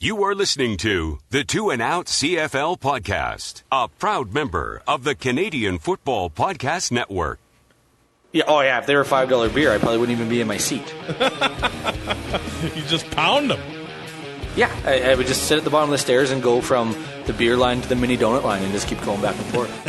You are listening to the Two and Out CFL podcast, a proud member of the Canadian Football Podcast Network. Yeah, oh yeah, if they were $5 beer, I probably wouldn't even be in my seat. You just pound them. Yeah, I would just sit at the bottom of the stairs and go from the beer line to the mini donut line and just keep going back and forth.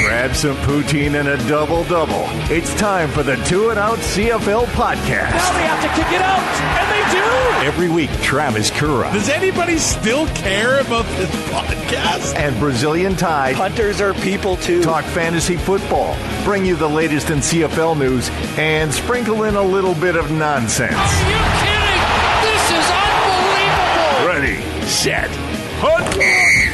Grab some poutine and a double-double. It's time for the Two and Out CFL podcast. Now they have to kick it out, and they do! Every week, Travis Currah. Does anybody still care about this podcast? And Brazilian Ty. Hunters are people, too. Talk fantasy football, bring you the latest in CFL news, and sprinkle in a little bit of nonsense. Are you kidding? This is unbelievable! Ready, set, hunt!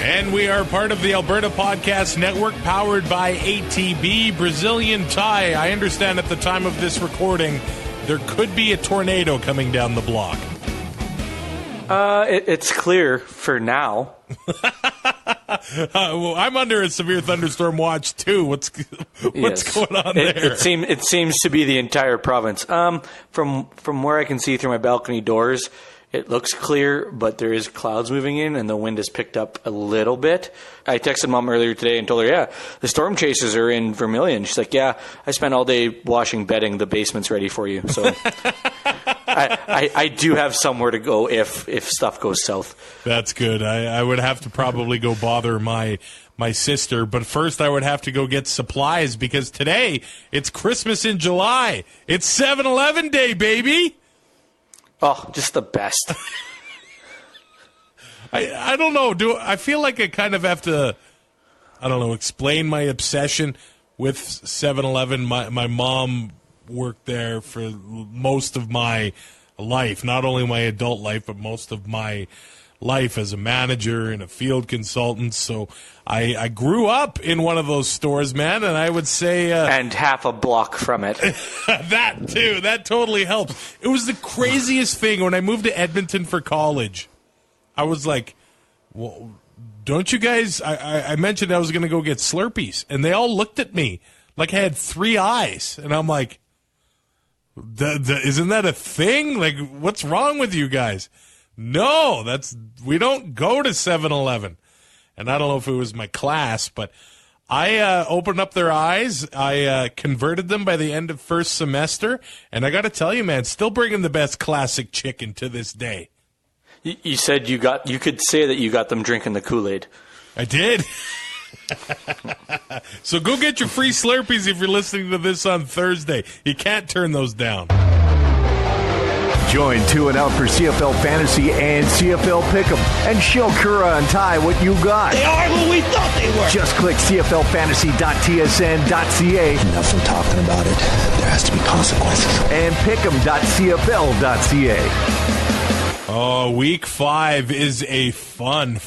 And we are part of the Alberta Podcast Network, powered by ATB. Brazilian Ty, I understand at the time of this recording, there could be a tornado coming down the block. It's clear for now. Well, I'm under a severe thunderstorm watch too. What's Yes. going on there? It seems to be the entire province. From where I can see through my balcony doors, it looks clear, but there is clouds moving in, and the wind has picked up a little bit. I texted Mom earlier today and told her, yeah, the storm chasers are in Vermilion. She's like, yeah, I spent all day washing bedding. The basement's ready for you. So I do have somewhere to go if stuff goes south. That's good. I would have to probably go bother my sister, but first I would have to go get supplies because today it's Christmas in July. It's 7-Eleven Day, baby. Oh, just the best. I don't know. I feel like I kind of have to, I don't know, explain my obsession with 7-Eleven. My mom worked there for most of my life, not only my adult life, but most of my life as a manager and a field consultant. So I grew up in one of those stores, man, and I would say... and half a block from it. That, too. That totally helps. It was the craziest thing. When I moved to Edmonton for college, I was like, well, don't you guys... I mentioned I was going to go get Slurpees, and they all looked at me like I had three eyes. And I'm like, isn't that a thing? Like, what's wrong with you guys? No, we don't go to 7-Eleven. And I don't know if it was my class, but I opened up their eyes. I converted them by the end of first semester. And I got to tell you, man, still bringing the best classic chicken to this day. You said you could say that you got them drinking the Kool-Aid. I did. So go get your free Slurpees if you're listening to this on Thursday. You can't turn those down. Join Two and Out for CFL Fantasy and CFL Pick'em and show Currah and Ty what you got. They are who we thought they were! Just click cflfantasy.tsn.ca. Enough from talking about it. There has to be consequences. And pick'em.cfl.ca. Oh, week 5 is a fun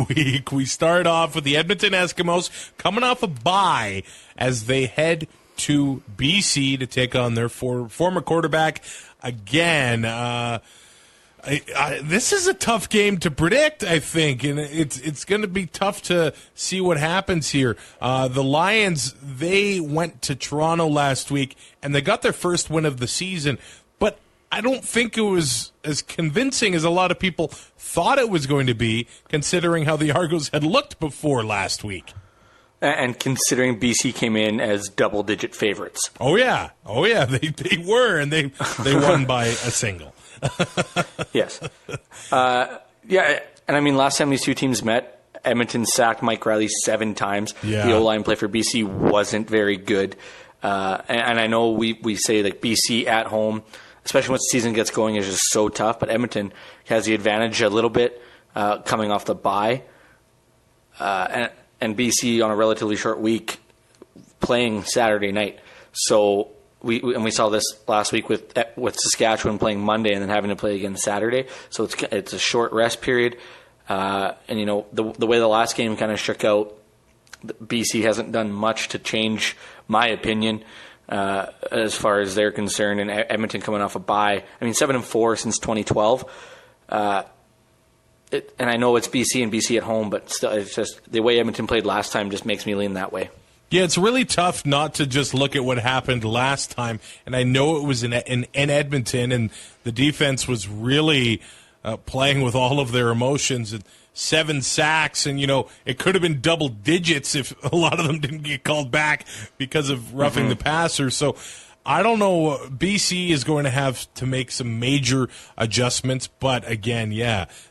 week. We start off with the Edmonton Eskimos coming off a bye as they head to BC to take on their former quarterback again. This is a tough game to predict, I think, and it's going to be tough to see what happens here. The Lions, they went to Toronto last week, and they got their first win of the season, but I don't think it was as convincing as a lot of people thought it was going to be, considering how the Argos had looked before last week. And considering BC came in as double-digit favorites. Oh yeah, they were, and they won by a single. Yes. Yeah, and I mean, last time these two teams met, Edmonton sacked Mike Riley 7 times. Yeah. The O-line play for BC wasn't very good. And I know we say like BC at home, especially once the season gets going, is just so tough. But Edmonton has the advantage a little bit coming off the bye. And BC on a relatively short week playing Saturday night. So we saw this last week with Saskatchewan playing Monday and then having to play again Saturday. So it's a short rest period. And you know the way the last game kind of shook out, BC hasn't done much to change my opinion as far as they're concerned. And Edmonton coming off a bye. I mean 7-4 since 2012. And I know it's BC and BC at home, but still, it's just the way Edmonton played last time just makes me lean that way. Yeah, it's really tough not to just look at what happened last time. And I know it was in Edmonton, and the defense was really playing with all of their emotions. And 7 sacks, and, it could have been double digits if a lot of them didn't get called back because of roughing the passer. So I don't know. BC is going to have to make some major adjustments, but again,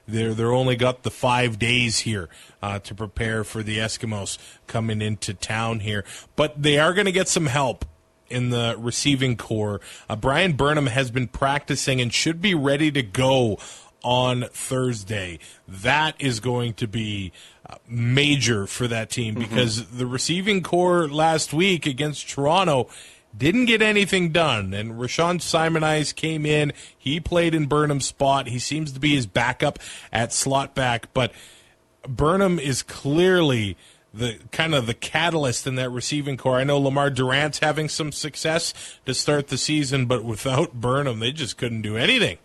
they're only got the 5 days here to prepare for the Eskimos coming into town here. But they are going to get some help in the receiving core. Brian Burnham has been practicing and should be ready to go on Thursday. That is going to be major for that team because the receiving core last week against Toronto didn't get anything done. And Rashawn Simonides came in. He played in Burnham's spot. He seems to be his backup at slot back. But Burnham is clearly the kind of the catalyst in that receiving core. I know Lamar Durant's having some success to start the season, but without Burnham, they just couldn't do anything.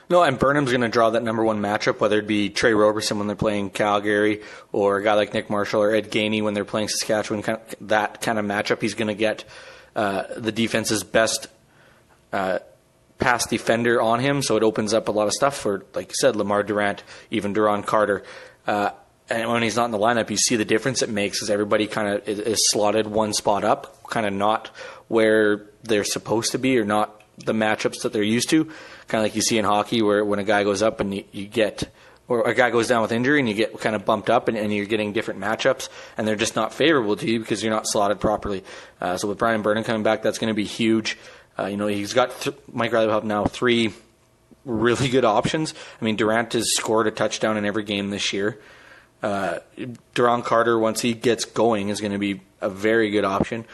No, and Burnham's going to draw that number one matchup, whether it be Trey Roberson when they're playing Calgary or a guy like Nick Marshall or Ed Gainey when they're playing Saskatchewan. That kind of matchup, he's going to get the defense's best pass defender on him, so it opens up a lot of stuff for, like you said, Lamar Durant, even Duron Carter. And when he's not in the lineup, you see the difference it makes as everybody kind of is slotted one spot up, kind of not where they're supposed to be or not the matchups that they're used to. Kind of like you see in hockey where when a guy goes up and you get, or a guy goes down with injury and you get kind of bumped up and you're getting different matchups and they're just not favorable to you because you're not slotted properly. So with Brian Burnham coming back, that's going to be huge. He's got Mike Riley will have now 3 really good options. I mean, Durant has scored a touchdown in every game this year. Duron Carter, once he gets going, is going to be a very good option.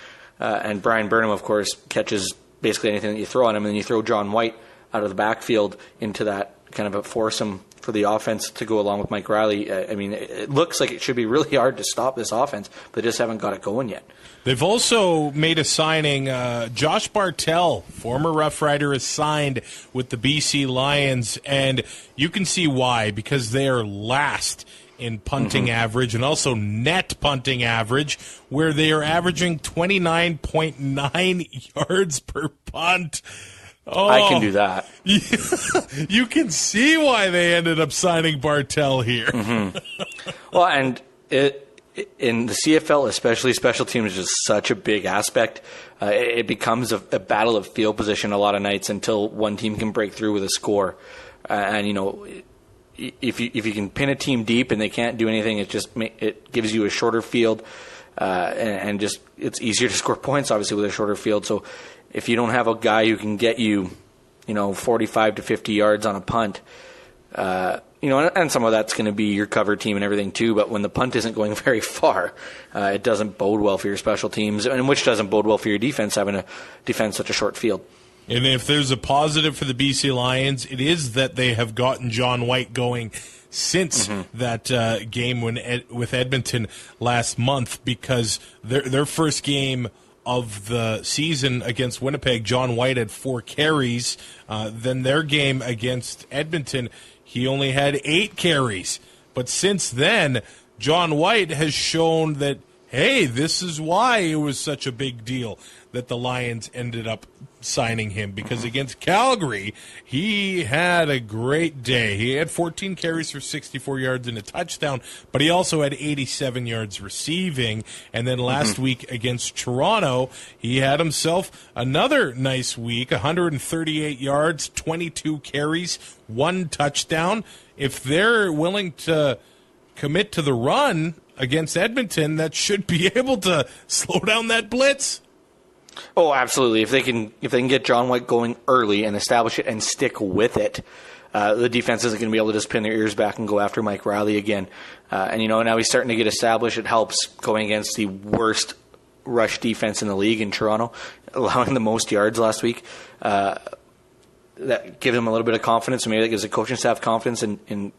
And Brian Burnham, of course, catches basically anything that you throw on him, and then you throw John White out of the backfield into that kind of a foursome for the offense to go along with Mike Riley. I mean, it looks like it should be really hard to stop this offense, but they just haven't got it going yet. They've also made a signing. Josh Bartell, former Rough Rider, is signed with the BC Lions, and you can see why, because they are last in punting average and also net punting average, where they are averaging 29.9 yards per punt. Oh, I can do that. You can see why they ended up signing Bartell here. Well, and in the CFL, especially, special teams is just such a big aspect. It becomes a battle of field position a lot of nights until one team can break through with a score. If you can pin a team deep and they can't do anything, it gives you a shorter field, and just it's easier to score points, obviously, with a shorter field. So if you don't have a guy who can get you, 45 to 50 yards on a punt, and some of that's going to be your cover team and everything too. But when the punt isn't going very far, it doesn't bode well for your special teams, and which doesn't bode well for your defense, having to defend such a short field. And if there's a positive for the BC Lions, it is that they have gotten John White going since that game with Edmonton last month, because their first game of the season against Winnipeg, John White had 4 carries. Then their game against Edmonton, he only had 8 carries. But since then, John White has shown that, hey, this is why it was such a big deal that the Lions ended up signing him, because against Calgary, he had a great day. He had 14 carries for 64 yards and a touchdown, but he also had 87 yards receiving. And then last week against Toronto, he had himself another nice week, 138 yards, 22 carries, 1 touchdown. If they're willing to commit to the run against Edmonton, that should be able to slow down that blitz. Oh, absolutely. If they can get John White going early and establish it and stick with it, the defense isn't going to be able to just pin their ears back and go after Mike Riley again. And now he's starting to get established. It helps going against the worst rush defense in the league in Toronto, allowing the most yards last week. That gives him a little bit of confidence, and maybe that gives the coaching staff confidence in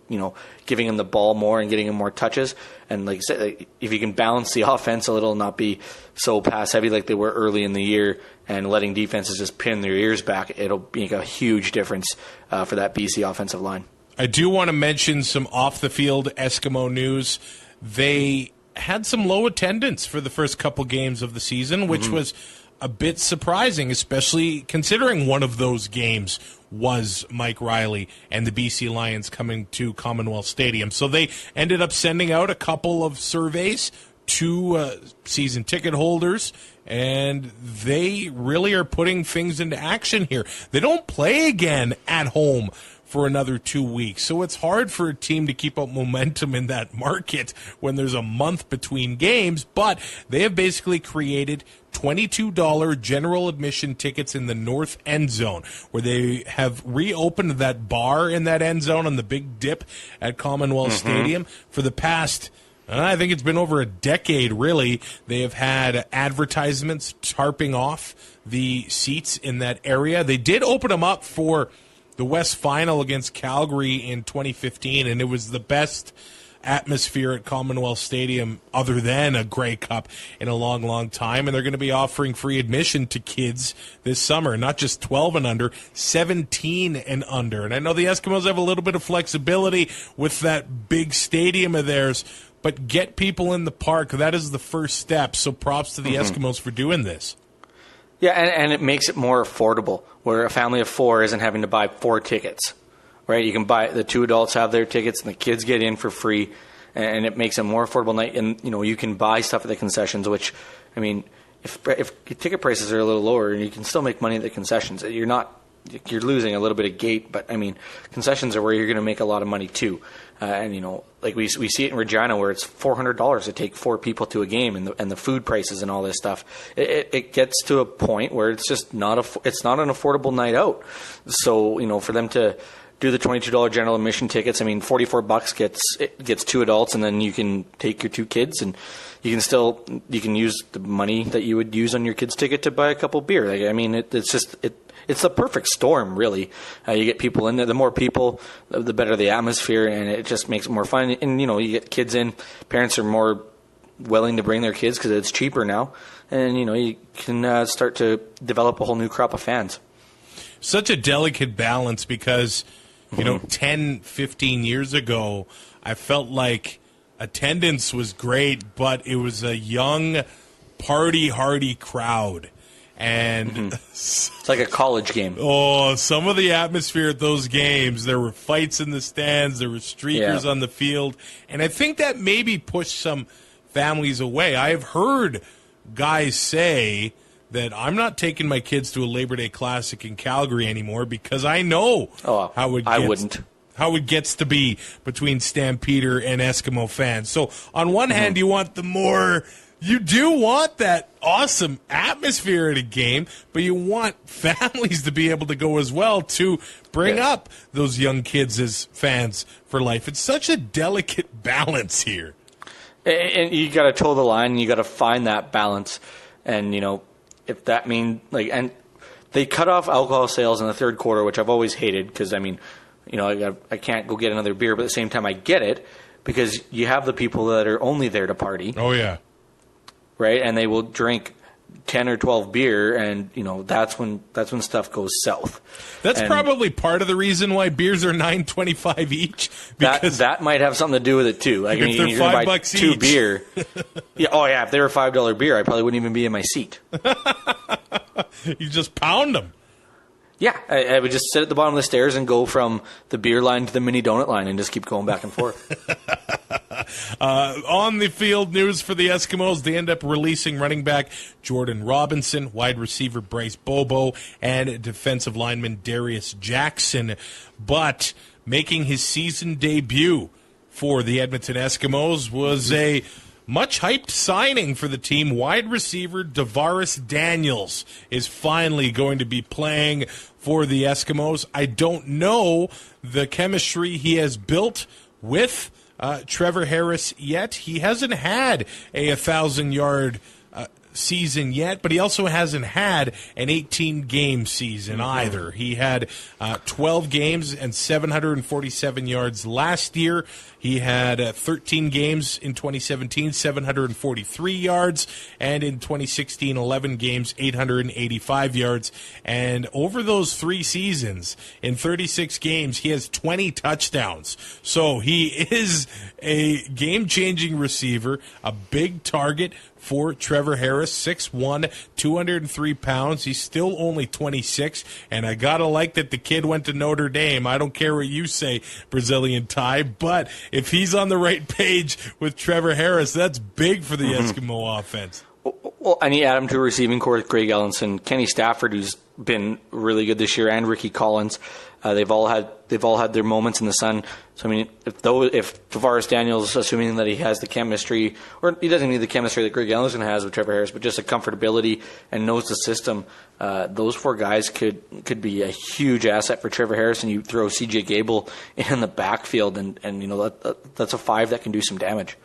giving him the ball more and getting him more touches. And like I said, if you can balance the offense a little, not be so pass heavy like they were early in the year, and letting defenses just pin their ears back, it'll make a huge difference for that BC offensive line. I do want to mention some off the field Eskimo news. They had some low attendance for the first couple games of the season, which was a bit surprising, especially considering one of those games was Mike Riley and the BC Lions coming to Commonwealth Stadium. So they ended up sending out a couple of surveys to season ticket holders, and they really are putting things into action here. They don't play again at home for another 2 weeks, so it's hard for a team to keep up momentum in that market when there's a month between games, but they have basically created $22 general admission tickets in the north end zone, where they have reopened that bar in that end zone on the Big Dip at Commonwealth Stadium for the past, I think it's been over a decade, really. They have had advertisements tarping off the seats in that area. They did open them up for the West Final against Calgary in 2015, and it was the best atmosphere at Commonwealth Stadium other than a Grey Cup in a long, long time. And they're going to be offering free admission to kids this summer, not just 12 and under, 17 and under. And I know the Eskimos have a little bit of flexibility with that big stadium of theirs, but get people in the park. That is the first step. So props to the Eskimos for doing this. Yeah, and it makes it more affordable, where a family of 4 isn't having to buy 4 tickets, right? You can buy, the 2 adults have their tickets, and the kids get in for free, and it makes a more affordable night. And, you can buy stuff at the concessions, which, I mean, if ticket prices are a little lower, you can still make money at the concessions. You're losing a little bit of gate, but, I mean, concessions are where you're going to make a lot of money, too. And, like we see it in Regina, where it's $400 to take 4 people to a game, and the food prices and all this stuff. It gets to a point where it's just not an affordable night out. So, for them to do the $22 general admission tickets, I mean, $44 gets 2 adults, and then you can take your 2 kids, and you can use the money that you would use on your kid's ticket to buy a couple beer. Like, I mean, it's the perfect storm, really. You get people in there. The more people, the better the atmosphere, and it just makes it more fun. And, you get kids in. Parents are more willing to bring their kids because it's cheaper now. And, you can start to develop a whole new crop of fans. Such a delicate balance because, 10, 15 years ago, I felt like attendance was great, but it was a young, party-hardy crowd. And it's like a college game. Oh, some of the atmosphere at those games, there were fights in the stands, there were streakers on the field, and I think that maybe pushed some families away. I have heard guys say that I'm not taking my kids to a Labor Day Classic in Calgary anymore because I know how it gets to be between Stampeder and Eskimo fans. So on one hand, you do want that awesome atmosphere at a game, but you want families to be able to go as well to bring up those young kids as fans for life. It's such a delicate balance here. And you got to toe the line, and you got to find that balance. And, if that means, and they cut off alcohol sales in the third quarter, which I've always hated because, I mean, I can't go get another beer, but at the same time I get it because you have the people that are only there to party. Oh, yeah. Right, and they will drink 10 or 12 beer, and that's when stuff goes south. That's probably part of the reason why beers are $9.25 each. Because that might have something to do with it too. Like, if they're $5 2 each. beer, if they were $5 beer, I probably wouldn't even be in my seat. You just pound them. Yeah, I would just sit at the bottom of the stairs and go from the beer line to the mini donut line and just keep going back and forth. On the field news for the Eskimos, they end up releasing running back Jordan Robinson, wide receiver Bryce Bobo, and defensive lineman Darius Jackson. But making his season debut for the Edmonton Eskimos was a much-hyped signing for the team. Wide receiver Davaris Daniels is finally going to be playing for the Eskimos. I don't know the chemistry he has built with Trevor Harris yet. He hasn't had a 1,000-yard season yet, but he also hasn't had an 18-game season either. He had 12 games and 747 yards last year. He had 13 games in 2017, 743 yards, and in 2016, 11 games, 885 yards. And over those 3 seasons, in 36 games, he has 20 touchdowns. So he is a game-changing receiver, a big target for Trevor Harris, 6'1", 203 pounds. He's still only 26, and I got to like that the kid went to Notre Dame. I don't care what you say, Brazilian Ty, but if he's on the right page with Trevor Harris, that's big for the Eskimo offense. Well, I need to add him to a receiving core with Greg Ellenson, Kenny Stafford, who's been really good this year, and Ricky Collins. They've all had their moments in the sun. So I mean, if Tavares Daniels, assuming that he has the chemistry, or he doesn't need the chemistry that Greg Ellenson has with Trevor Harris, but just a comfortability and knows the system, those four guys could be a huge asset for Trevor Harris. And you throw C.J. Gable in the backfield, and that's a five that can do some damage.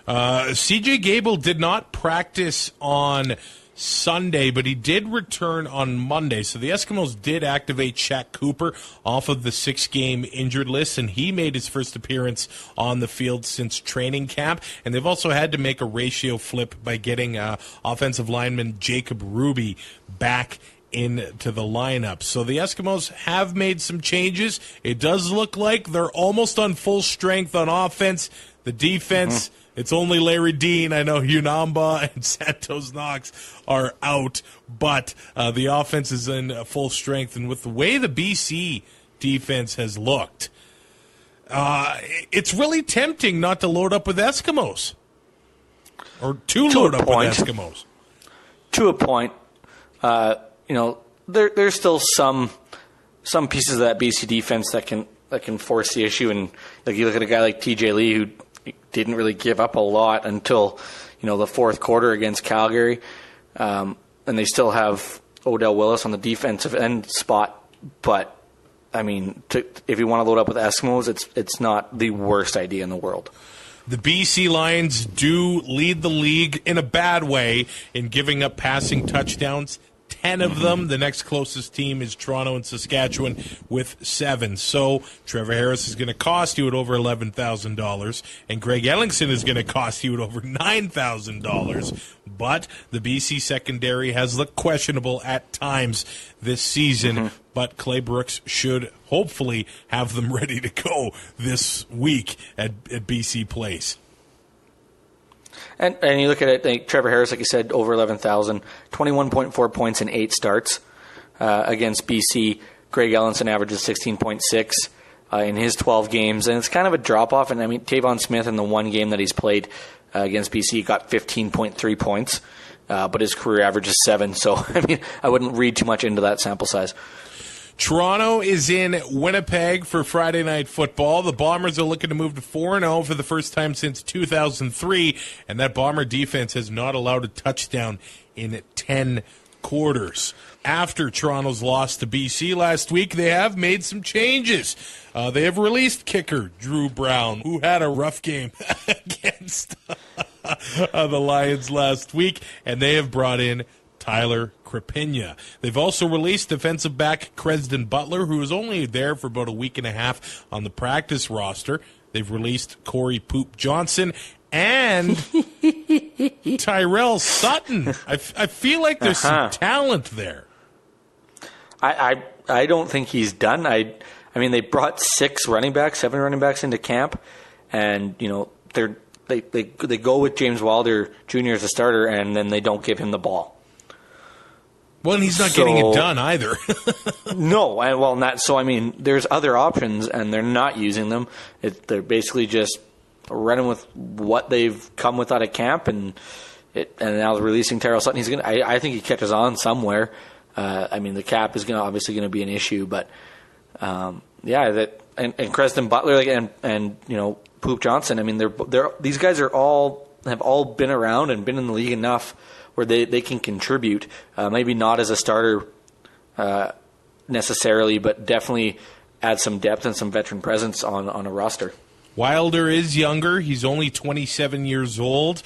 C.J. Gable did not practice on Sunday, but he did return on Monday. So the Eskimos did activate Shaq Cooper off of the 6-game injured list, and he made his first appearance on the field since training camp. And they've also had to make a ratio flip by getting offensive lineman Jacob Ruby back into the lineup. So the Eskimos have made some changes. It does look like they're almost on full strength on offense. The defense, it's only Larry Dean. I know Unamba and Santos Knox are out, but the offense is in full strength. And with the way the BC defense has looked, it's really tempting not to load up with Eskimos. Or to load up with Eskimos. To a point. There's still some pieces of that BC defense that can force the issue. And like you look at a guy like TJ Lee, who didn't really give up a lot until the fourth quarter against Calgary, and they still have Odell Willis on the defensive end spot. But I mean, if you want to load up with Eskimos, it's not the worst idea in the world. The BC Lions do lead the league in a bad way in giving up passing touchdowns. 10 of them. The next closest team is Toronto and Saskatchewan with 7. So Trevor Harris is going to cost you at over $11,000, and Greg Ellingson is going to cost you at over $9,000. But the BC secondary has looked questionable at times this season, but Clay Brooks should hopefully have them ready to go this week at BC Place. And you look at it, like Trevor Harris, like you said, over 11,000, 21.4 points in 8 starts against BC. Greg Ellenson averages 16.6 in his 12 games, and it's kind of a drop-off. And I mean, Tavon Smith in the one game that he's played against BC got 15.3 points, but his career average is 7. So, I mean, I wouldn't read too much into that sample size. Toronto is in Winnipeg for Friday Night Football. The Bombers are looking to move to 4-0 for the first time since 2003, and that Bomber defense has not allowed a touchdown in 10 quarters. After Toronto's loss to BC last week, they have made some changes. They have released kicker Drew Brown, who had a rough game against the Lions last week, and they have brought in Tyler Krapina. They've also released defensive back Cresden Butler, who was only there for about a week and a half on the practice roster. They've released Corey Poop Johnson and Tyrell Sutton. I feel like there's some talent there. I don't think he's done. I mean, they brought 7 running backs into camp, and they go with James Wilder Jr. as a starter, and then they don't give him the ball. Well, and he's not getting it done either. No, so I mean, there's other options, and they're not using them. They're basically just running with what they've come with out of camp, and now releasing Tyrell Sutton. I think he catches on somewhere. I mean, the cap is obviously going to be an issue, but and Cresden Butler and Poop Johnson. I mean, these guys have all been around and been in the league enough where they can contribute, maybe not as a starter necessarily, but definitely add some depth and some veteran presence on a roster. Wilder is younger. He's only 27 years old.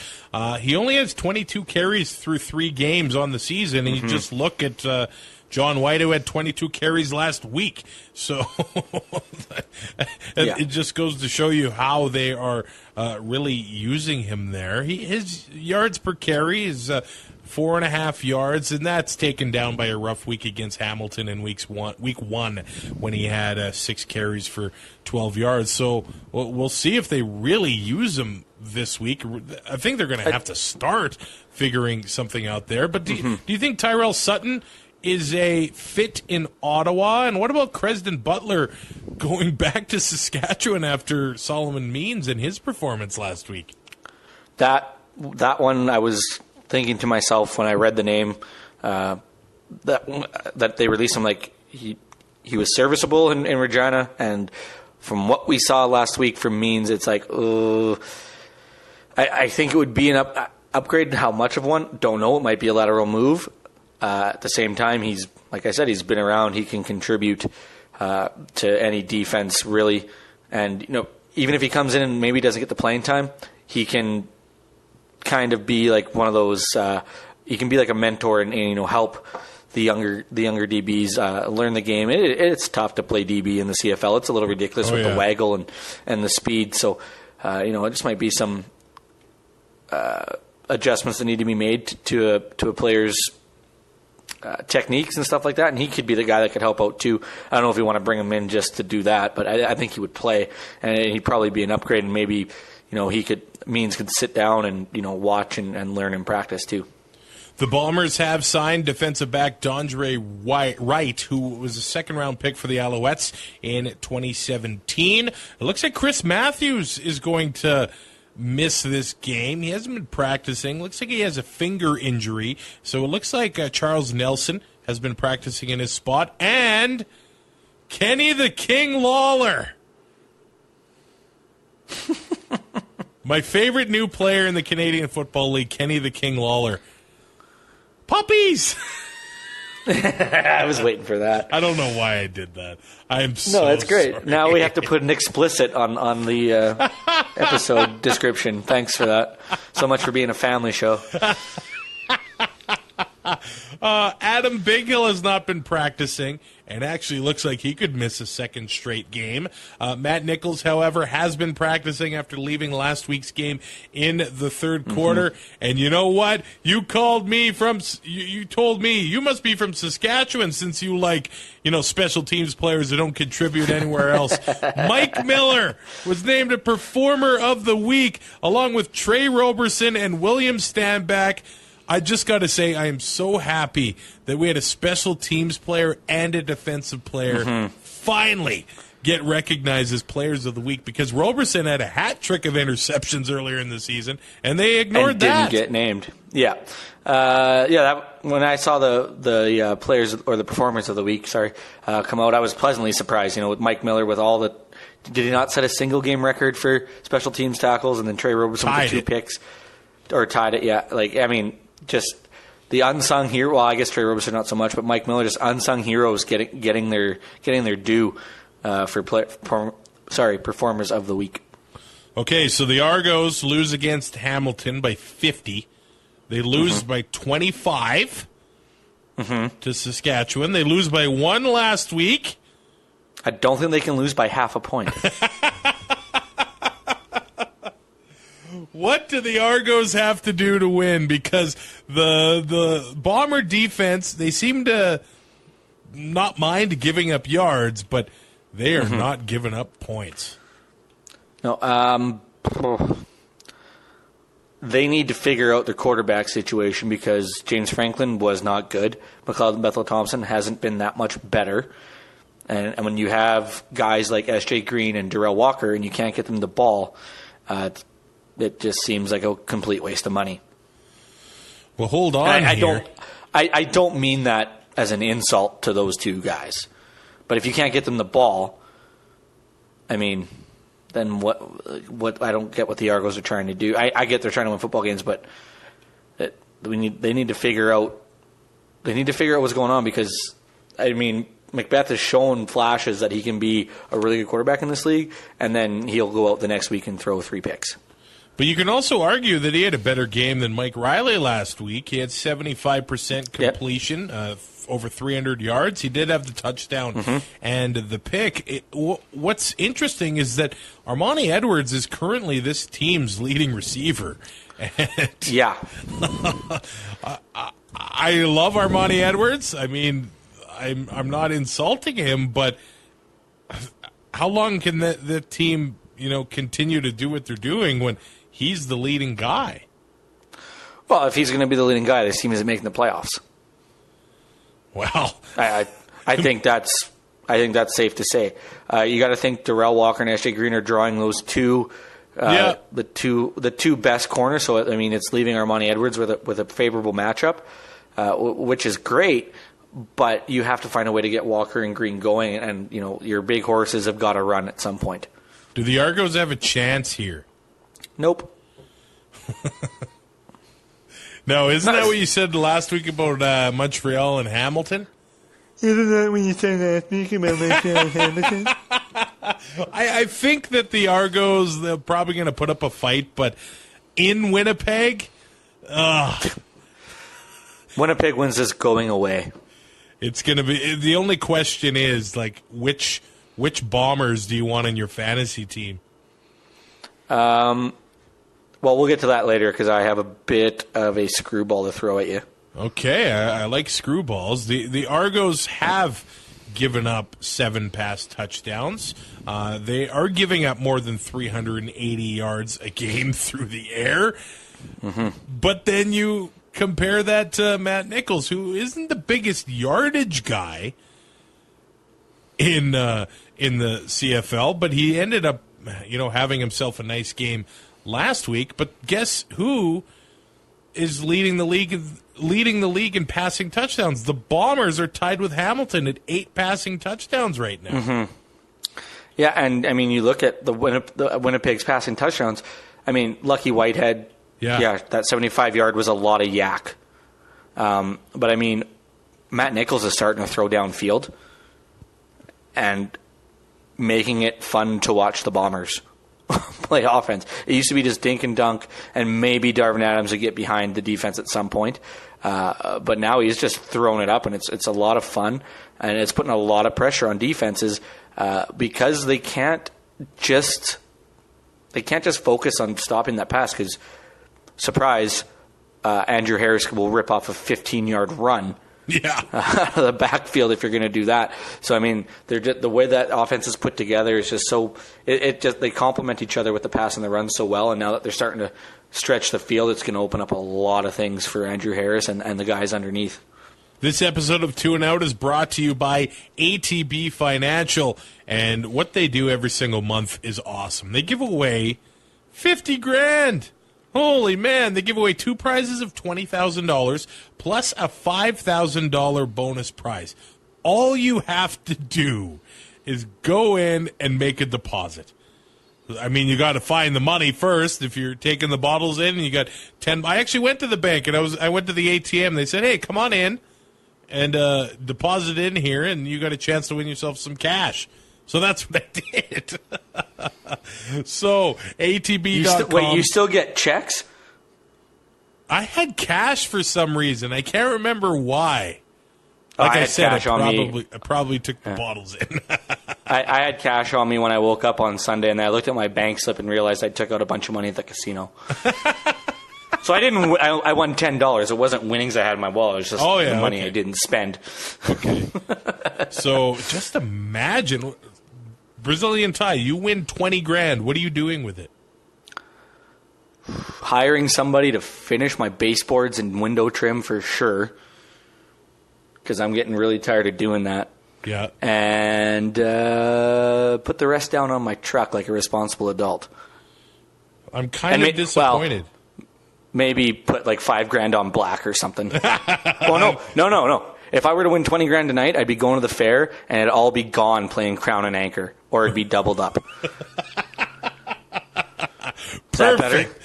He only has 22 carries through 3 games on the season, and you just look at John White, who had 22 carries last week. So it just goes to show you how they are really using him there. His yards per carry is 4.5 yards, and that's taken down by a rough week against Hamilton in week one when he had 6 carries for 12 yards. So we'll see if they really use him this week. I think they're going to have to start figuring something out there. But do you think Tyrell Sutton is a fit in Ottawa? And what about Cresden Butler going back to Saskatchewan after Solomon Means and his performance last week? That one, I was thinking to myself when I read the name that they released him, like he was serviceable in Regina, and from what we saw last week from Means, it's like, I think it would be an upgrade. How much of one? Don't know. It might be a lateral move. At the same time, he's, like I said, he's been around. He can contribute to any defense, really. And, even if he comes in and maybe doesn't get the playing time, he can kind of be like one of those, he can be like a mentor and help the younger DBs learn the game. It's tough to play DB in the CFL. It's a little ridiculous with the waggle and the speed. So, it just might be some adjustments that need to be made to a player's techniques and stuff like that, and he could be the guy that could help out too. I don't know if you want to bring him in just to do that, but I think he would play, and he'd probably be an upgrade, and maybe Means could sit down and watch and learn and practice too. The Bombers have signed defensive back Dondre Wright, who was a second-round pick for the Alouettes in 2017. It looks like Chris Matthews is going to miss this game. He hasn't been practicing. Looks like he has a finger injury. So it looks like Charles Nelson has been practicing in his spot. And Kenny the King Lawler. My favorite new player in the Canadian Football League, Kenny the King Lawler. Puppies! I was waiting for that. I don't know why I did that. I am so No, that's great. sorry. Now we have to put an explicit on the episode description. Thanks for that. So much for being a family show. Adam Bighill has not been practicing and actually looks like he could miss a second straight game. Matt Nichols, however, has been practicing after leaving last week's game in the third quarter. And you know what? You called me you told me you must be from Saskatchewan since you like, special teams players that don't contribute anywhere else. Mike Miller was named a Performer of the Week along with Trey Roberson and William Stanback. I just got to say, I am so happy that we had a special teams player and a defensive player finally get recognized as players of the week, because Roberson had a hat trick of interceptions earlier in the season, and they ignored that. Didn't get named. Yeah. When I saw the players or the performers of the week, come out, I was pleasantly surprised. With Mike Miller, with all the, did he not set a single game record for special teams tackles, and then Trey Roberson with 2 picks, or tied it? Yeah. Just the unsung hero. Well, I guess Trey Roberson not so much, but Mike Miller, just unsung heroes getting their due for performers of the week. Okay, so the Argos lose against Hamilton by 50. They lose by 25 to Saskatchewan. They lose by 1 last week. I don't think they can lose by half a point. What do the Argos have to do to win? Because the Bomber defense, they seem to not mind giving up yards, but they are not giving up points. No, they need to figure out their quarterback situation, because James Franklin was not good. McLeod Bethel-Thompson hasn't been that much better. And when you have guys like S.J. Green and Darrell Walker and you can't get them the ball, it just seems like a complete waste of money. Well, hold on here. I don't mean that as an insult to those two guys. But if you can't get them the ball, then what? I don't get what the Argos are trying to do. I get they're trying to win football games, but they need to figure out what's going on, because Macbeth has shown flashes that he can be a really good quarterback in this league, and then he'll go out the next week and throw 3 picks. But you can also argue that he had a better game than Mike Riley last week. He had 75% completion, over 300 yards. He did have the touchdown and the pick. What's interesting is that Armani Edwards is currently this team's leading receiver. And Yeah. I love Armani Edwards. I mean, I'm not insulting him, but how long can the team, continue to do what they're doing when he's the leading guy? Well, if he's going to be the leading guy, this team isn't making the playoffs. Well, I think that's safe to say. You got to think Darrell Walker and SJ Green are drawing those two. The two best corners. So I mean, it's leaving Armani Edwards with a favorable matchup, which is great. But you have to find a way to get Walker and Green going, and your big horses have got to run at some point. Do the Argos have a chance here? Nope. No, isn't that what you said last week about Montreal and Hamilton? Isn't that what you said last week about Montreal and Hamilton? I think that the Argos, they're probably going to put up a fight, but in Winnipeg, Winnipeg wins this going away. It's going to be, the only question is, like, which Bombers do you want in your fantasy team? Well, we'll get to that later because I have a bit of a screwball to throw at you. Okay, I like screwballs. The Argos have given up 7 pass touchdowns. They are giving up more than 380 yards a game through the air. Mm-hmm. But then you compare that to Matt Nichols, who isn't the biggest yardage guy in the CFL, but he ended up, having himself a nice game last week. But guess who is leading the league in passing touchdowns? The Bombers are tied with Hamilton at 8 passing touchdowns right now. Mm-hmm. Yeah, and I mean, you look at the Winnipeg's passing touchdowns. I mean, Lucky Whitehead. Yeah, that 75-yard was a lot of yak. But I mean, Matt Nichols is starting to throw downfield and making it fun to watch the Bombers play offense. It used to be just dink and dunk, and maybe Darvin Adams would get behind the defense at some point. But now he's just throwing it up, and it's a lot of fun, and it's putting a lot of pressure on defenses because they can't just focus on stopping that pass because, surprise, Andrew Harris will rip off a 15-yard run. Yeah, out of the backfield if you're going to do that. So I mean, the way that offense is put together is just so they complement each other with the pass and the run so well. And now that they're starting to stretch the field, it's going to open up a lot of things for Andrew Harris and the guys underneath. This episode of 2 and Out is brought to you by ATB Financial, and what they do every single month is awesome. They give away $50,000. Holy man, they give away 2 prizes of $20,000 plus a $5,000 bonus prize. All you have to do is go in and make a deposit. I mean, you got to find the money first if you're taking the bottles in and you got 10. I actually went to the bank and I went to the ATM. They said, "Hey, come on in and deposit in here and you got a chance to win yourself some cash." So that's what I did. So, ATB.com. Wait, you still get checks? I had cash for some reason. I can't remember why. Like I said, I probably took the bottles in. I had cash on me when I woke up on Sunday, and I looked at my bank slip and realized I took out a bunch of money at the casino. So I won $10. It wasn't winnings I had in my wallet. It was just the money I didn't spend. Okay. So just imagine, Brazilian Ty, you win $20,000. What are you doing with it? Hiring somebody to finish my baseboards and window trim for sure, because I'm getting really tired of doing that. Yeah. And put the rest down on my truck like a responsible adult. I'm kind of disappointed. Well, maybe put like $5,000 on black or something. Well, no. If I were to win $20,000 tonight, I'd be going to the fair and it'd all be gone playing Crown and Anchor, or it'd be doubled up. Perfect.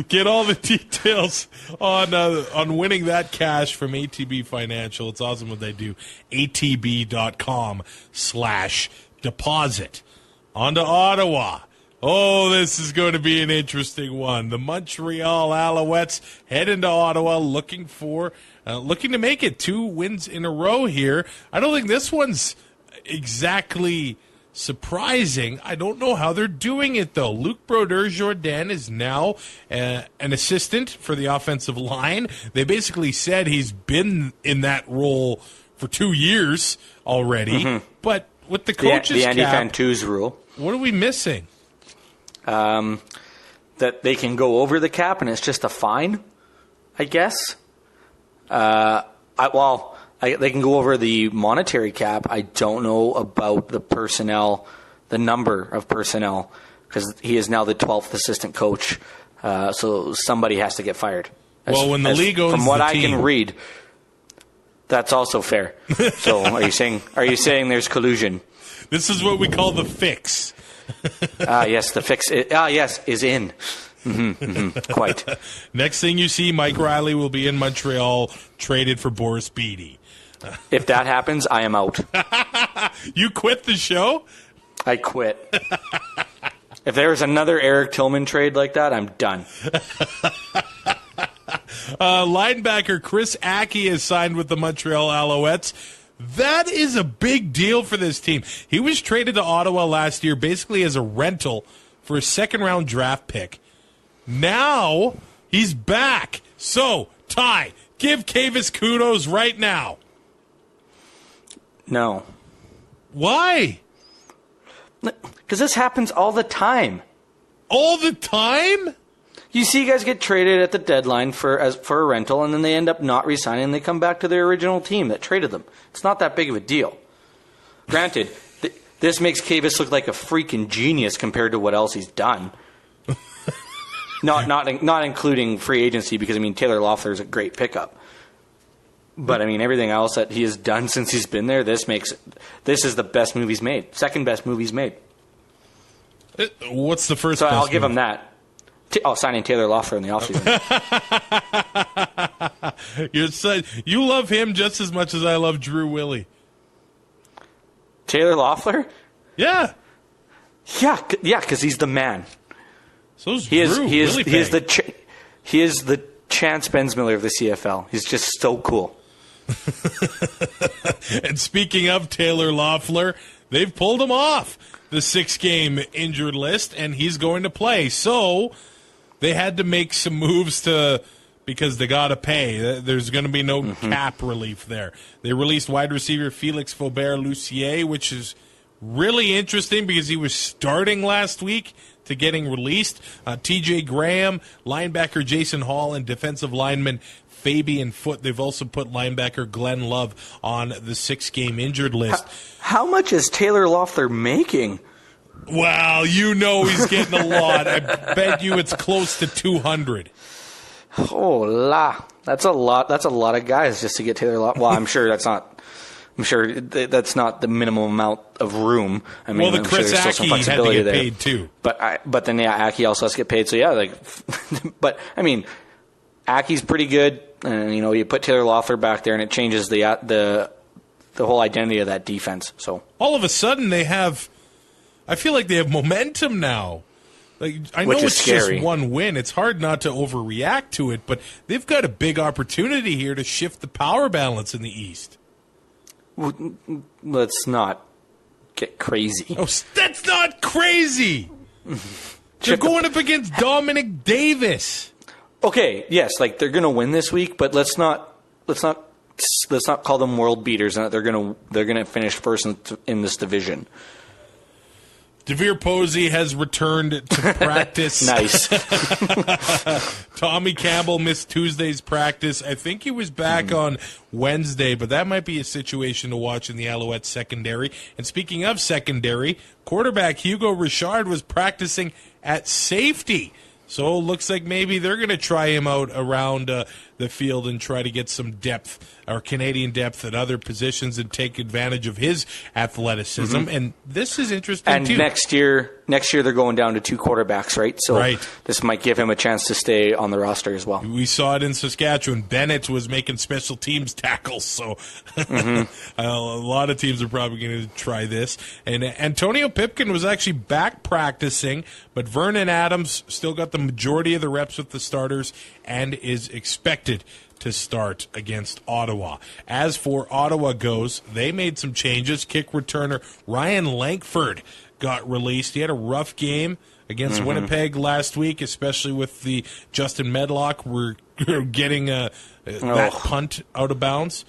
Get all the details on winning that cash from ATB Financial. It's awesome what they do. ATB.com/deposit. On to Ottawa. Oh, this is going to be an interesting one. The Montreal Alouettes head into Ottawa looking to make it 2 wins in a row here. I don't think this one's exactly surprising. I don't know how they're doing it, though. Luc Brodeur-Jourdain is now an assistant for the offensive line. They basically said he's been in that role for 2 years already. But with the coaches the Andy cap, Fantuz rule. What are we missing? That they can go over the cap and it's just a fine, I guess. They can go over the monetary cap. I don't know about the personnel, the number of personnel, because he is now the 12th assistant coach. So somebody has to get fired. When the league owns from what the I team. can read, that's also fair. So are you saying there's collusion? This is what we call the fix. Yes, the fix. Is in. Quite. Next thing you see, Mike Riley will be in Montreal, traded for Boris Beattie. If that happens, I am out. You quit the show? I quit. If there's another Eric Tillman trade like that, I'm done. Linebacker Chris Aki is signed with the Montreal Alouettes. That is a big deal for this team. He was traded to Ottawa last year basically as a rental for a second-round draft pick. Now he's back. So, Ty, give Kavis kudos right now. No. Why? Because this happens all the time. All the time? You see guys get traded at the deadline for a rental, and then they end up not re-signing, and they come back to their original team that traded them. It's not that big of a deal. Granted, this makes Kavis look like a freaking genius compared to what else he's done. Not including free agency, because, Taylor Loeffler is a great pickup. But, everything else that he has done since he's been there, this is the best move he's made. Second best move he's made. What's the first So best I'll give move? him that. Signing Taylor Loeffler in the offseason. You love him just as much as I love Drew Willie. Taylor Loeffler? Yeah. Yeah, because he's the man. So's Drew. He is the Chance Bensmiller of the CFL. He's just so cool. And speaking of Taylor Loeffler, they've pulled him off the 6-game injured list, and he's going to play. So they had to make some moves because they got to pay. There's going to be no cap relief there. They released wide receiver Felix Faubert-Lucier, which is really interesting because he was starting last week to getting released. TJ Graham, linebacker Jason Hall, and defensive lineman Fabian Foote. They've also put linebacker Glenn Love on the 6-game injured list. How much is Taylor Loeffler making? Well, he's getting a lot. I bet you it's close to 200. Oh, la. That's a lot. That's a lot of guys just to get Taylor Loeffler. Well, I'm sure that's not the minimum amount of room. The Chris Aki had to get paid too. But then Aki also has to get paid. So but Aki's pretty good, and you put Taylor Loeffler back there, and it changes the whole identity of that defense. So all of a sudden I feel like they have momentum now. I know it's scary. Just one win. It's hard not to overreact to it, but they've got a big opportunity here to shift the power balance in the East. Let's not get crazy. Oh, that's not crazy. They're going up against Dominic Davis. Okay, yes, they're going to win this week, but let's not call them world beaters. And they're going to finish first in this division. DeVere Posey has returned to practice. Nice. Tommy Campbell missed Tuesday's practice. I think he was back on Wednesday, but that might be a situation to watch in the Alouettes secondary. And speaking of secondary, quarterback Hugo Richard was practicing at safety. So it looks like maybe they're going to try him out around the field and try to get some depth or Canadian depth at other positions and take advantage of his athleticism. And this is interesting, too. And next year they're going down to 2 quarterbacks, right? So This might give him a chance to stay on the roster as well. We saw it in Saskatchewan. Bennett was making special teams tackles, so a lot of teams are probably going to try this. And Antonio Pipkin was actually back practicing, but Vernon Adams still got the majority of the reps with the starters and is expected to start against Ottawa. As for Ottawa goes, they made some changes. Kick returner Ryan Lankford got released. He had a rough game against Winnipeg last week, especially with the Justin Medlock. We're getting that punt out of bounds.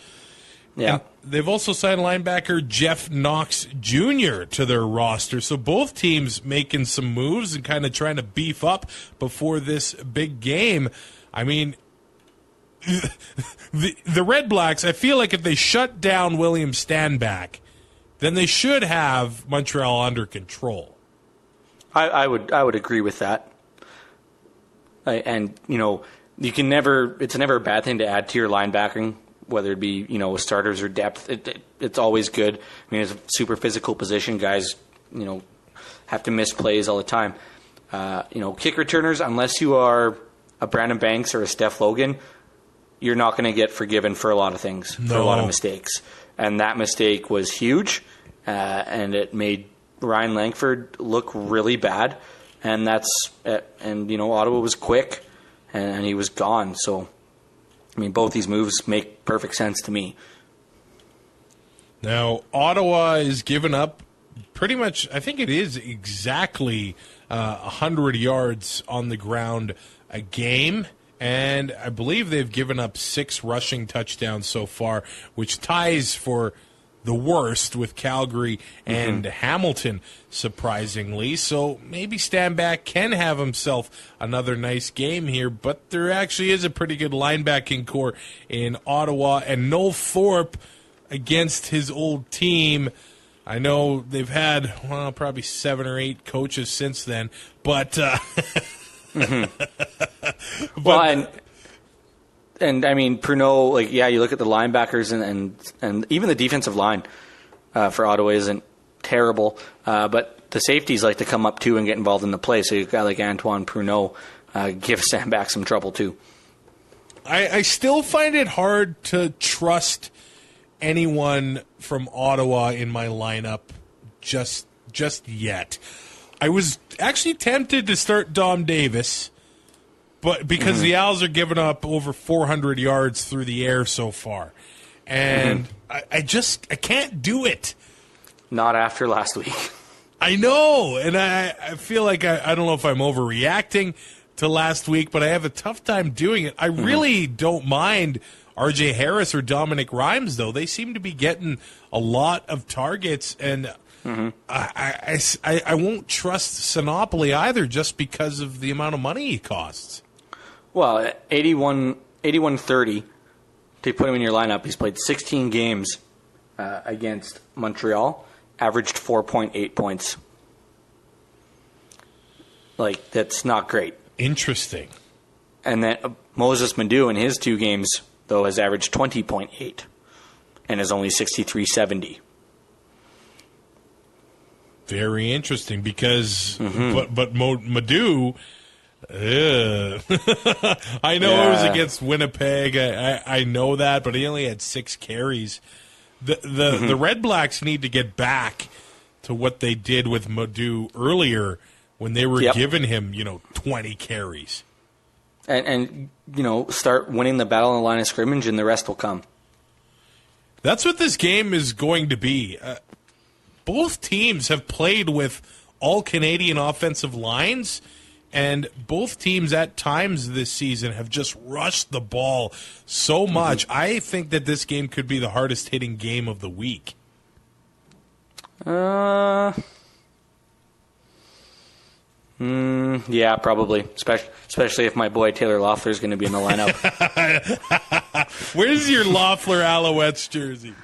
Yeah. And they've also signed linebacker Jeff Knox Jr. to their roster. So both teams making some moves and kind of trying to beef up before this big game. I mean, the Red Blacks, I feel like if they shut down William Stanback, then they should have Montreal under control. I would agree with that. And you can never. It's never a bad thing to add to your linebacking, whether it be with starters or depth. It's always good. I mean, it's a super physical position. Guys, have to miss plays all the time. Kick returners, unless you are a Brandon Banks or a Steph Logan, you're not going to get forgiven for a lot of things, for a lot of mistakes. And that mistake was huge, and it made Ryan Lankford look really bad. And Ottawa was quick, and he was gone. So, I mean, both these moves make perfect sense to me. Now, Ottawa is giving up pretty much, I think it is exactly 100 yards on the ground a game. And I believe they've given up 6 rushing touchdowns so far, which ties for the worst with Calgary and Hamilton, surprisingly. So maybe Stanback can have himself another nice game here, but there actually is a pretty good linebacking core in Ottawa. And Noel Thorpe against his old team. I know they've had, probably 7 or 8 coaches since then, but... Well, and I mean, Pruneau, you look at the linebackers and even the defensive line for Ottawa isn't terrible, but the safeties like to come up too and get involved in the play. So you've got Antoine Pruneau give Stanback some trouble too. I still find it hard to trust anyone from Ottawa in my lineup just yet. I was actually tempted to start Dom Davis, but because the Owls are giving up over 400 yards through the air so far. And I can't do it. Not after last week. I know, and I feel like I don't know if I'm overreacting to last week, but I have a tough time doing it. I really don't mind R.J. Harris or Dominic Rhymes, though. They seem to be getting a lot of targets, and I won't trust Sinopoli either just because of the amount of money he costs. Well, 81-30 to put him in your lineup. He's played 16 games against Montreal, averaged 4.8 points. That's not great. Interesting. And then Moses Madu in his 2 games, though, has averaged 20.8 and is only 63-70. Very interesting because, but Madu, I know it was against Winnipeg. I know that, but he only had 6 carries. The Red Blacks need to get back to what they did with Madu earlier when they were giving him, 20 carries. And start winning the battle on the line of scrimmage, and the rest will come. That's what this game is going to be. Both teams have played with all Canadian offensive lines, and both teams at times this season have just rushed the ball so much. I think that this game could be the hardest hitting game of the week. Yeah, probably. Especially if my boy Taylor Loeffler is going to be in the lineup. Where's your Loeffler Alouettes jersey?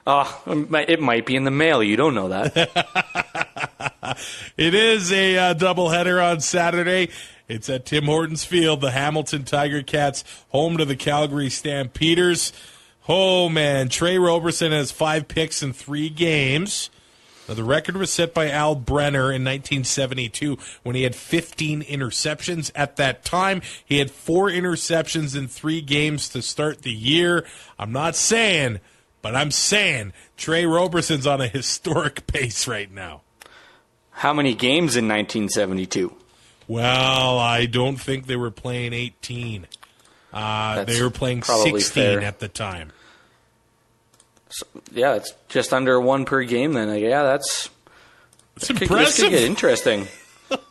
It might be in the mail. You don't know that. It is a doubleheader on Saturday. It's at Tim Hortons Field, the Hamilton Tiger Cats, home to the Calgary Stampeders. Oh, man. Trey Roberson has 5 picks in 3 games. Now, the record was set by Al Brenner in 1972 when he had 15 interceptions. At that time, he had 4 interceptions in 3 games to start the year. I'm not saying, but I'm saying Trey Roberson's on a historic pace right now. How many games in 1972? Well, I don't think they were playing 18. They were playing 16 fair at the time. So, yeah, it's just under one per game then. That's impressive. This could get interesting.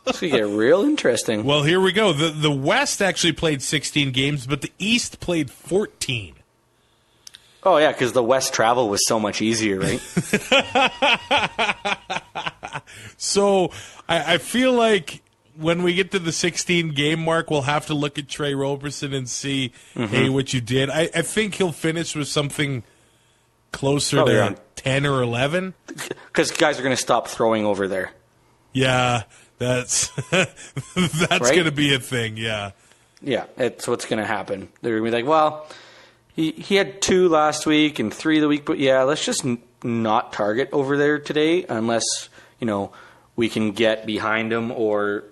This could get real interesting. Well, here we go. The West actually played 16 games, but the East played 14. Oh, yeah, because the West travel was so much easier, right? So I feel like when we get to the 16-game mark, we'll have to look at Trey Roberson and see, hey, what you did. I think he'll finish with something closer to 10 or 11. Because guys are going to stop throwing over there. Yeah, that's right? Going to be a thing, yeah. Yeah, it's what's going to happen. They're going to be like, well, he had 2 last week and 3 the week, but yeah, let's just not target over there today unless, we can get behind him or,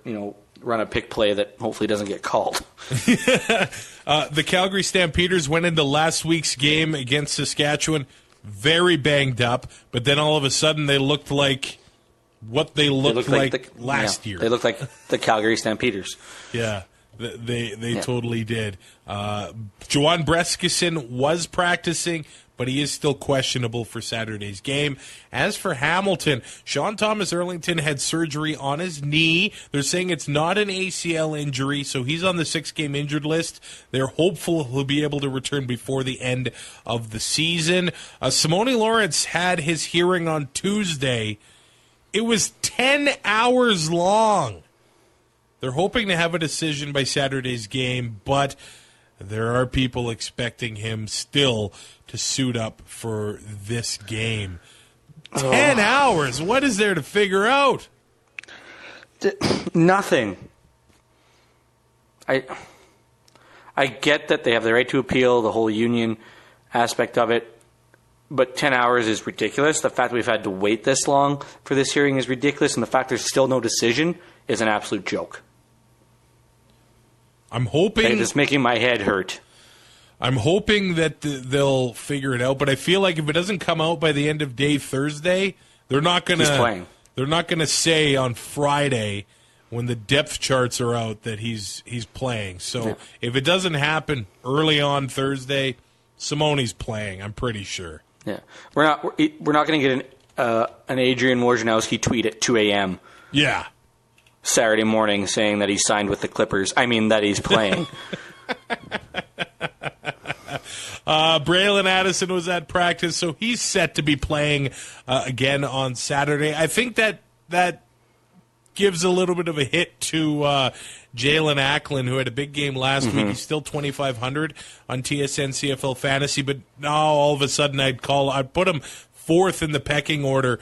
run a pick play that hopefully doesn't get called. The Calgary Stampeders went into last week's game against Saskatchewan very banged up, but then all of a sudden they looked like what they looked like last year. They looked like the Calgary Stampeders. Yeah, they totally did. Juwan Breskison was practicing, but he is still questionable for Saturday's game. As for Hamilton, Sean Thomas Erlington had surgery on his knee. They're saying it's not an ACL injury, so he's on the 6-game injured list. They're hopeful he'll be able to return before the end of the season. Simone Lawrence had his hearing on Tuesday. It was 10 hours long. They're hoping to have a decision by Saturday's game, but there are people expecting him still to suit up for this game. 10 hours. What is there to figure out? Nothing. I get that they have the right to appeal, the whole union aspect of it, but 10 hours is ridiculous. The fact that we've had to wait this long for this hearing is ridiculous, and the fact there's still no decision is an absolute joke. I'm hoping it's making my head hurt. I'm hoping that they'll figure it out, but I feel like if it doesn't come out by the end of day Thursday, they're not going to say on Friday when the depth charts are out that he's playing. So if it doesn't happen early on Thursday, Simone's playing, I'm pretty sure. Yeah. We're not going to get an Adrian Wojnarowski tweet at 2 a.m. Yeah. Saturday morning saying that he signed with the Clippers. I mean, that he's playing. Braylon Addison was at practice, so he's set to be playing again on Saturday. I think that gives a little bit of a hit to Jalen Acklin, who had a big game last week. He's still 2,500 on TSN CFL Fantasy, but now all of a sudden I'd put him 4th in the pecking order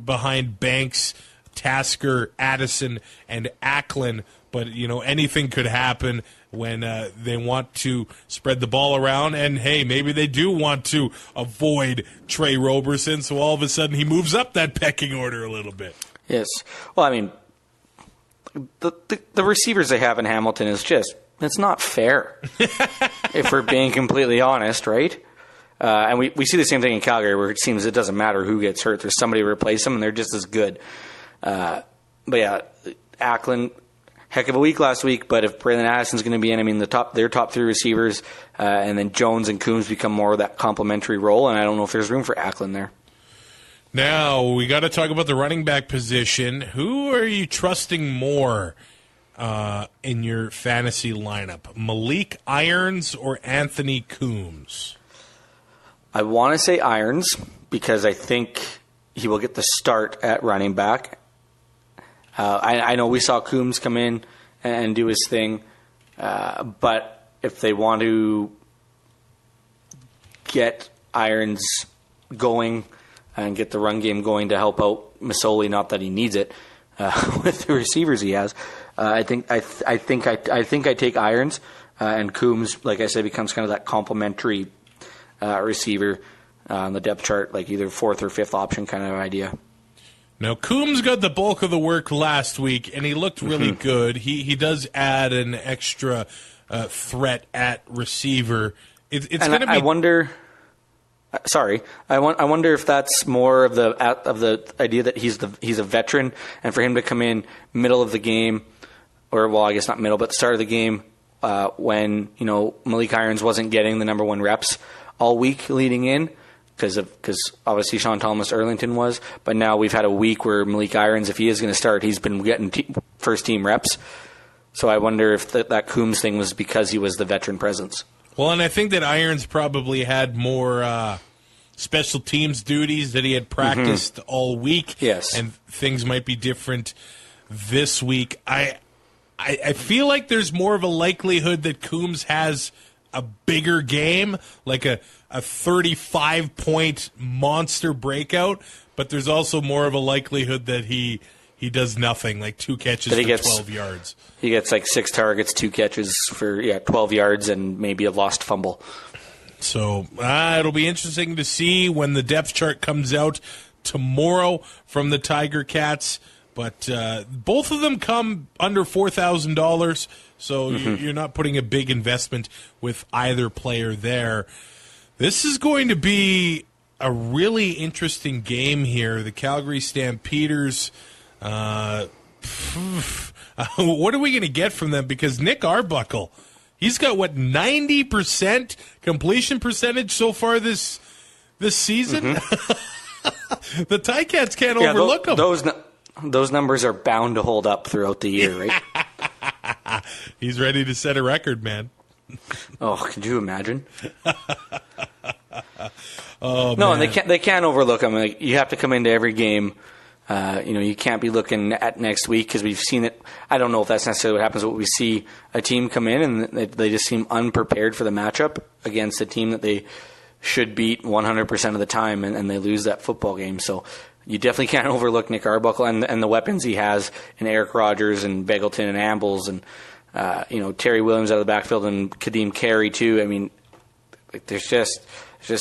behind Banks, Tasker, Addison, and Acklin. But, anything could happen when they want to spread the ball around. And, hey, maybe they do want to avoid Trey Roberson, so all of a sudden he moves up that pecking order a little bit. Yes. Well, I mean, the receivers they have in Hamilton is it's not fair, if we're being completely honest, right? And we see the same thing in Calgary where it seems it doesn't matter who gets hurt. There's somebody to replace them, and they're just as good. But, yeah, Acklin, heck of a week last week, but if Braylon Addison's going to be in, I mean, their top 3 receivers, and then Jones and Coombs become more of that complementary role, and I don't know if there's room for Acklin there. Now, we got to talk about the running back position. Who are you trusting more in your fantasy lineup? Malik Irons or Anthony Coombs? I want to say Irons because I think he will get the start at running back. I know we saw Coombs come in and do his thing, but if they want to get Irons going and get the run game going to help out Masoli, not that he needs it, with the receivers he has, I think I take Irons, and Coombs, like I said, becomes kind of that complementary receiver on the depth chart, like either 4th or 5th option kind of idea. Now, Coombs got the bulk of the work last week, and he looked really good. He does add an extra threat at receiver. It's going to be. I wonder. Sorry, I wonder if that's more of the idea that he's a veteran, and for him to come in middle of the game, or well, I guess not middle, but the start of the game, when Malik Irons wasn't getting the number 1 reps all week leading in because obviously Sean Thomas Erlington was, but now we've had a week where Malik Irons, if he is going to start, he's been getting first team reps. So I wonder if that Coombs thing was because he was the veteran presence. Well, and I think that Irons probably had more special teams duties that he had practiced all week. Yes. And things might be different this week. I feel like there's more of a likelihood that Coombs has a bigger game, like a 35-point monster breakout, but there's also more of a likelihood that he does nothing, like 2 catches for 12 yards. He gets like 6 targets, 2 catches for 12 yards, and maybe a lost fumble. So it'll be interesting to see when the depth chart comes out tomorrow from the Tiger Cats. But both of them come under $4,000, so you're not putting a big investment with either player there. This is going to be a really interesting game here. The Calgary Stampeders, what are we going to get from them? Because Nick Arbuckle, he's got, 90% completion percentage so far this season? The Ticats can't overlook him. Those numbers are bound to hold up throughout the year, right? He's ready to set a record, man. Oh, could you imagine? Oh, no, man. and they can't overlook him. Like, you have to come into every game. You can't be looking at next week because we've seen it. I don't know if that's necessarily what happens, but we see a team come in and they just seem unprepared for the matchup against a team that they should beat 100% of the time, and they lose that football game. So you definitely can't overlook Nick Arbuckle and the weapons he has in Eric Rogers and Begelton and Ambles and Terry Williams out of the backfield and Kadeem Carey too. I mean, like, there's just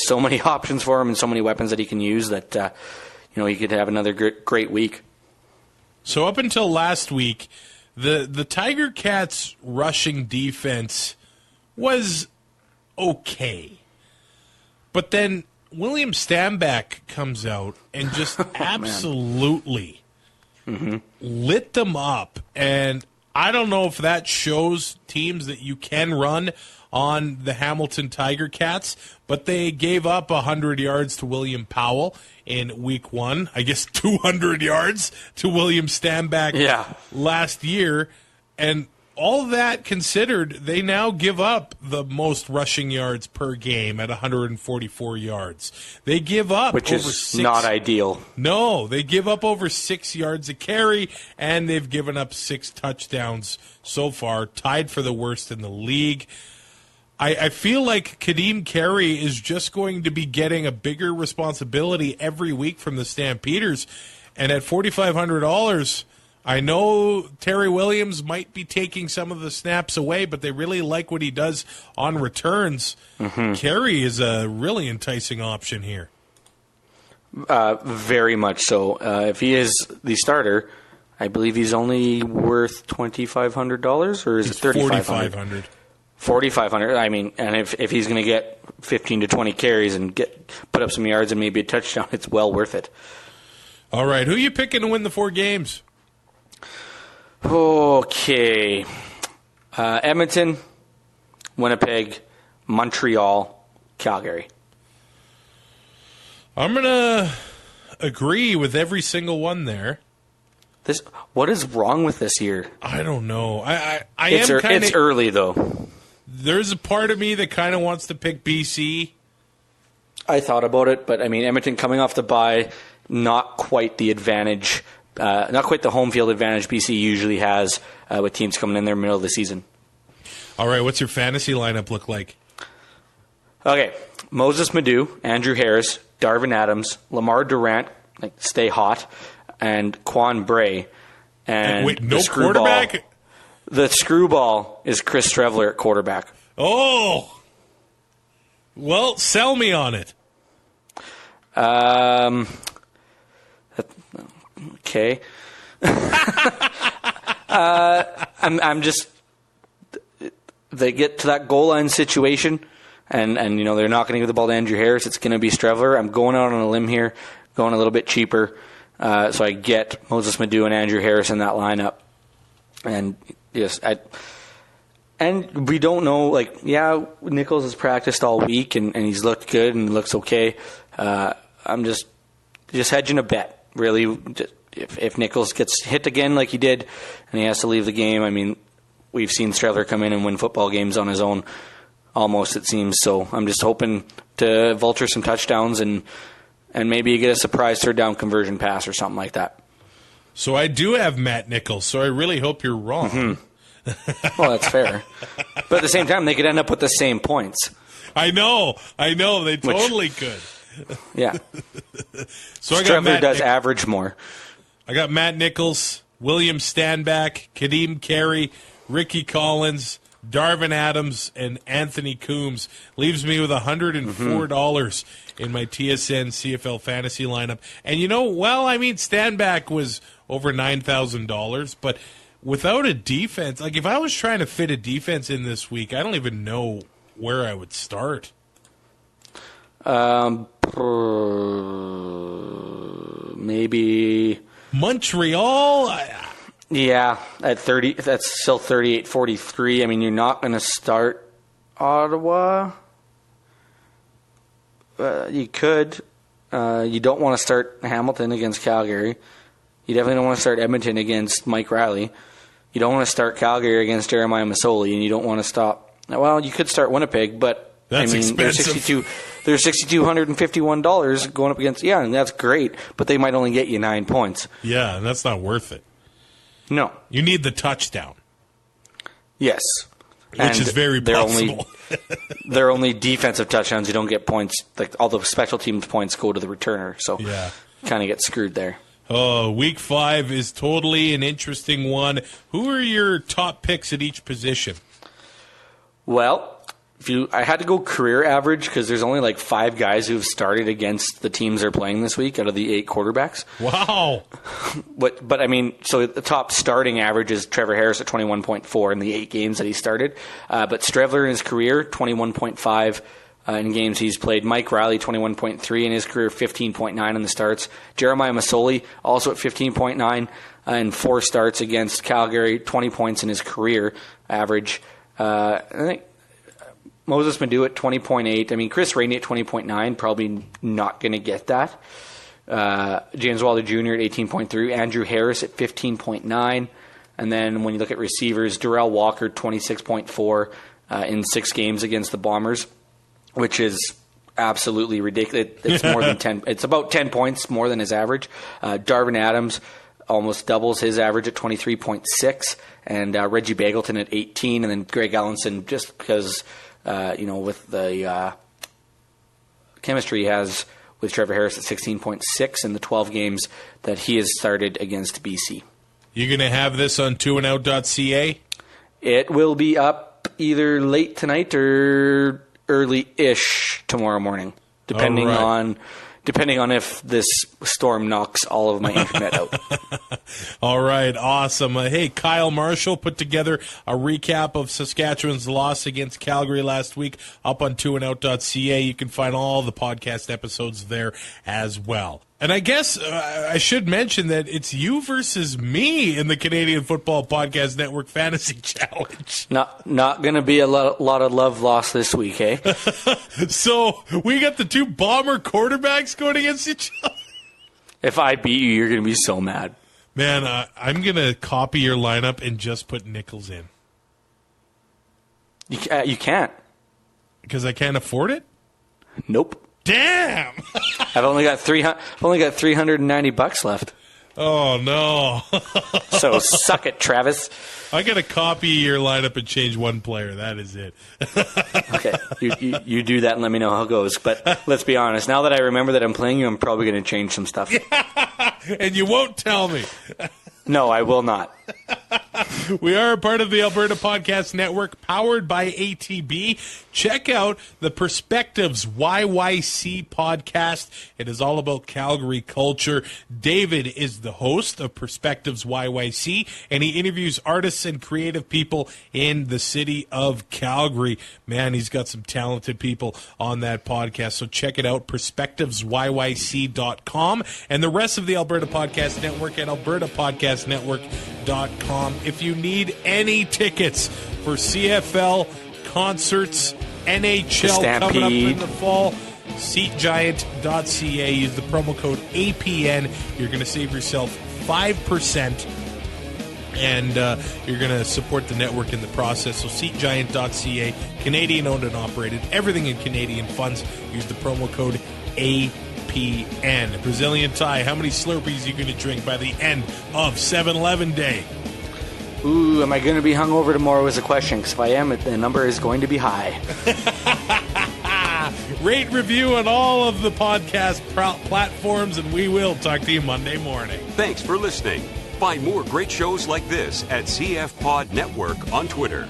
so many options for him and so many weapons that he can use that he could have another great week. So up until last week, the Tiger Cats' rushing defense was okay, but then William Stanback comes out and just absolutely lit them up. And I don't know if that shows teams that you can run on the Hamilton Tiger Cats, but they gave up 100 yards to William Powell in week 1. I guess 200 yards to William Stanback last year. And all that considered, they now give up the most rushing yards per game at 144 yards. They give up which over is not ideal. No, they give up over 6 yards a carry, and they've given up 6 touchdowns so far, tied for the worst in the league. I feel like Kadeem Carey is just going to be getting a bigger responsibility every week from the Stampeders, and at $4,500, I know Terry Williams might be taking some of the snaps away, but they really like what he does on returns. Carey is a really enticing option here. Very much so. If he is the starter, I believe he's only worth $2,500, or is it $3,500? $4,500. I mean, and if he's going to get 15 to 20 carries and put up some yards and maybe a touchdown, it's well worth it. All right, who are you picking to win the 4 games? Okay. Edmonton, Winnipeg, Montreal, Calgary. I'm going to agree with every single one there. What is wrong with this year? I don't know. It's early, though. There's a part of me that kind of wants to pick BC. I thought about it, but I mean, Edmonton coming off the bye, not quite the advantage, not quite the home field advantage BC usually has with teams coming in there middle of the season. All right, what's your fantasy lineup look like? Okay, Moses Madu, Andrew Harris, Darvin Adams, Lamar Durant, like stay hot, and Quan Bray. And wait, no quarterback? The screwball is Chris Streveler at quarterback. Oh! Well, sell me on it. Okay. I'm just. They get to that goal line situation, and they're not going to give the ball to Andrew Harris. It's going to be Streveler. I'm going out on a limb here, going a little bit cheaper, so I get Moses Madu and Andrew Harris in that lineup, and yes, And we don't know, Nichols has practiced all week and he's looked good and looks okay. I'm just hedging a bet, really. If Nichols gets hit again like he did and he has to leave the game, I mean, we've seen Strehler come in and win football games on his own, almost, it seems. So I'm just hoping to vulture some touchdowns and maybe get a surprise third down conversion pass or something like that. So I do have Matt Nichols, so I really hope you're wrong. Mm-hmm. Well, that's fair. But at the same time, they could end up with the same points. I know. They totally could. Yeah. So I got Strehler does average more. I got Matt Nichols, William Stanback, Kadeem Carey, Ricky Collins, Darvin Adams, and Anthony Coombs. Leaves me with $104 in my TSN CFL fantasy lineup. And Stanback was over $9,000, but without a defense, if I was trying to fit a defense in this week, I don't even know where I would start. Maybe Montreal. Yeah, at 30, that's still 38-43. I mean, you're not going to start Ottawa. You could. You don't want to start Hamilton against Calgary. You definitely don't want to start Edmonton against Mike Riley. You don't want to start Calgary against Jeremiah Masoli, and you don't want to stop. Well, you could start Winnipeg, but that's expensive. They're $6,251 going up against. Yeah, and that's great, but they might only get you 9 points. Yeah, and that's not worth it. No, you need the touchdown. Yes, which is very possible. They're only defensive touchdowns. You don't get points. Like all the special teams points go to the returner, so yeah, kind of get screwed there. Oh, week 5 is totally an interesting one. Who are your top picks at each position? Well, I had to go career average because there's only 5 guys who've started against the teams they're playing this week out of the 8 quarterbacks. Wow. But I mean, so the top starting average is Trevor Harris at 21.4 in the 8 games that he started. But Strehler in his career, 21.5 in games he's played. Mike Riley, 21.3 in his career, 15.9 in the starts. Jeremiah Masoli, also at 15.9 in 4 starts against Calgary, 20 points in his career average. I think Moses Madu at 20.8. I mean, Chris Rainey at 20.9, probably not going to get that. James Wilder Jr. at 18.3. Andrew Harris at 15.9. And then when you look at receivers, Darrell Walker, 26.4 in 6 games against the Bombers, which is absolutely ridiculous. It's more than 10. It's about 10 points more than his average. Darvin Adams almost doubles his average at 23.6. And Reggie Bagleton at 18. And then Greg Ellenson, just because... with the chemistry he has with Trevor Harris at 16.6 in the 12 games that he has started against BC. You going to have this on 2andout.ca? It will be up either late tonight or early-ish tomorrow morning, depending on if this storm knocks all of my internet out. All right, awesome. Hey, Kyle Marshall put together a recap of Saskatchewan's loss against Calgary last week up on 2andout.ca. You can find all the podcast episodes there as well. And I guess I should mention that it's you versus me in the Canadian Football Podcast Network Fantasy Challenge. Not going to be a lot of love lost this week, eh? So we got the 2 Bomber quarterbacks going against each other. If I beat you, you're going to be so mad. Man, I'm going to copy your lineup and just put Nichols in. You can't. Because I can't afford it? Nope. Damn! I've only got $390 left. Oh no! So suck it, Travis. I gotta copy your lineup and change one player. That is it. Okay, you do that and let me know how it goes. But let's be honest. Now that I remember that I'm playing you, I'm probably going to change some stuff. And you won't tell me. No, I will not. We are a part of the Alberta Podcast Network, powered by ATB. Check out the Perspectives YYC podcast. It is all about Calgary culture. David is the host of Perspectives YYC, and he interviews artists and creative people in the city of Calgary. Man, he's got some talented people on that podcast, so check it out, perspectivesyYC.com, and the rest of the Alberta Podcast Network at albertapodcastnetwork.com. If you you need any tickets for CFL concerts, NHL coming up in the fall, SeatGiant.ca. Use the promo code APN. You're going to save yourself 5%, and you're going to support the network in the process. So SeatGiant.ca, Canadian owned and operated, everything in Canadian funds. Use the promo code APN. Brazilian Ty, how many Slurpees are you going to drink by the end of 7-Eleven Day? Ooh, am I going to be hungover tomorrow is a question, because if I am, the number is going to be high. Rate, review on all of the podcast platforms, and we will talk to you Monday morning. Thanks for listening. Find more great shows like this at CF Pod Network on Twitter.